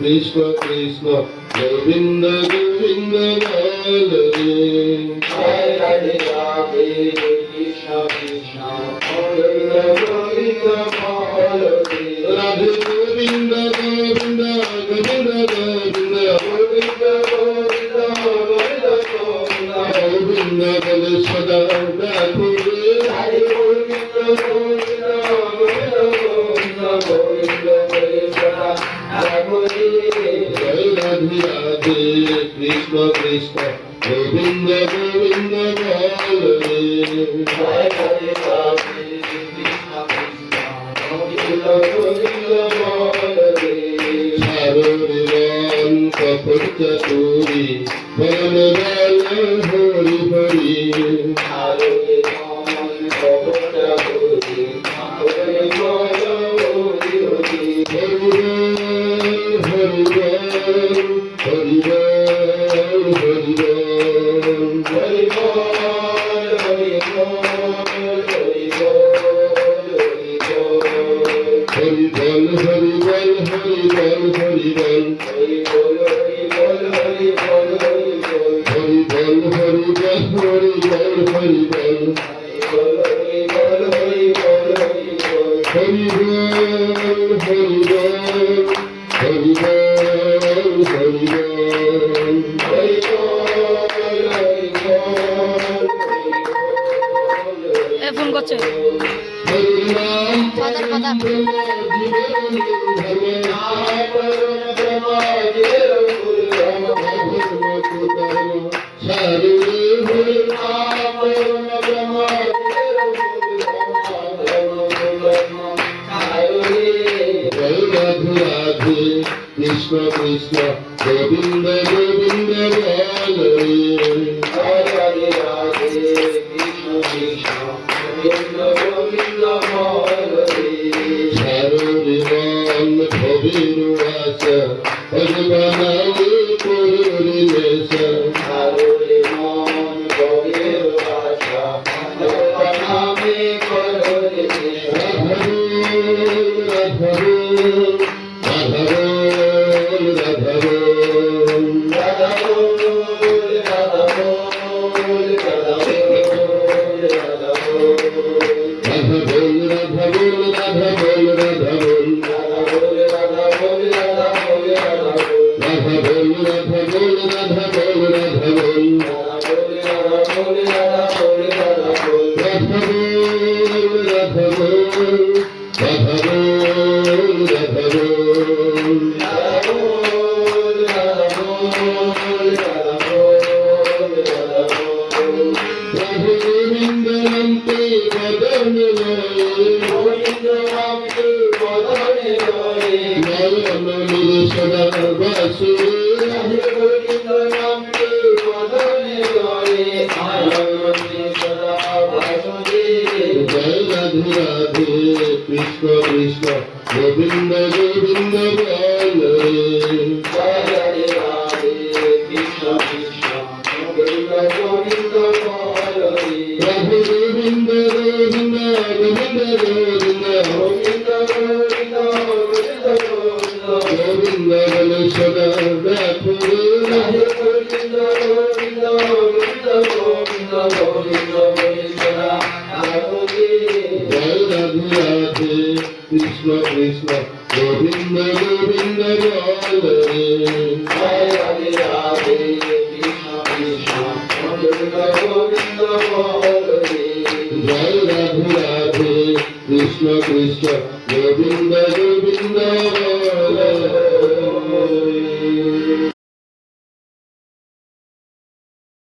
কৃষ্ণ কৃষ্ণ গোবিন্দ গোবিন্দ রাধে রাধে কৃষ্ণ কৃষ্ণ গোবিন্দ গোবিন্দ রাধে গোবিন্দ গোবিন্দ গোবিন্দ গোবিন্দ গোবিন্দ গোবিন্দ গোবিন্দ বলে সদা রাধে হরে গোবিন্দ গোবিন্দ গোবিন্দ গোবিন্দ গোবিন্দ বলে সদা রাধে রাধে রাধে কৃষ্ণ কৃষ্ণ গোবিন্দ গোবিন্দ রাধে রাধে রাধে কৃষ্ণ কৃষ্ণ গোবিন্দ গোবিন্দ সারোরিবান কপট চতুরি বল বল হরি হরি সারোরিবান কপট চতুরি বল বল হরি হরি হরি হরি ফোন করছে ফাদার ফাদার কৃষ্ণ কৃষ্ণ গোবিন্দ গোবিন্দ রাধে রাধে কৃষ্ণ কৃষ্ণ গোবিন্দ গোবিন্দ সারোরিবান ভবির আশা ভগবানালি পুরুরিলেশা সারোরিবান ভবির আশা ভগবানালি পুরুরিলেশা রাধা কৃষ্ণ কৃষ্ণ গোবিন্দ গোবিন্দ রাধে রাধে কৃষ্ণ কৃষ্ণ গোবিন্দ গোবিন্দ প্রভু গোবিন্দ গোবিন্দ গোবিন্দ গোবিন্দ গোবিন্দ গোবিন্দ গোবিন্দ গোবিন্দ বলে সদা রাখো রাধে গোবিন্দ গোবিন্দ গোবিন্দ গোবিন্দ গোবিন্দ বলে সদা রাখো জয় রাধে রাধে কৃষ্ণ কৃষ্ণ গোবিন্দ গোবিন্দ রাধে রাধে রাধে কৃষ্ণ কৃষ্ণ গোবিন্দ গোবিন্দ জয় রাধে রাধে কৃষ্ণ কৃষ্ণ গোবিন্দ গোবিন্দ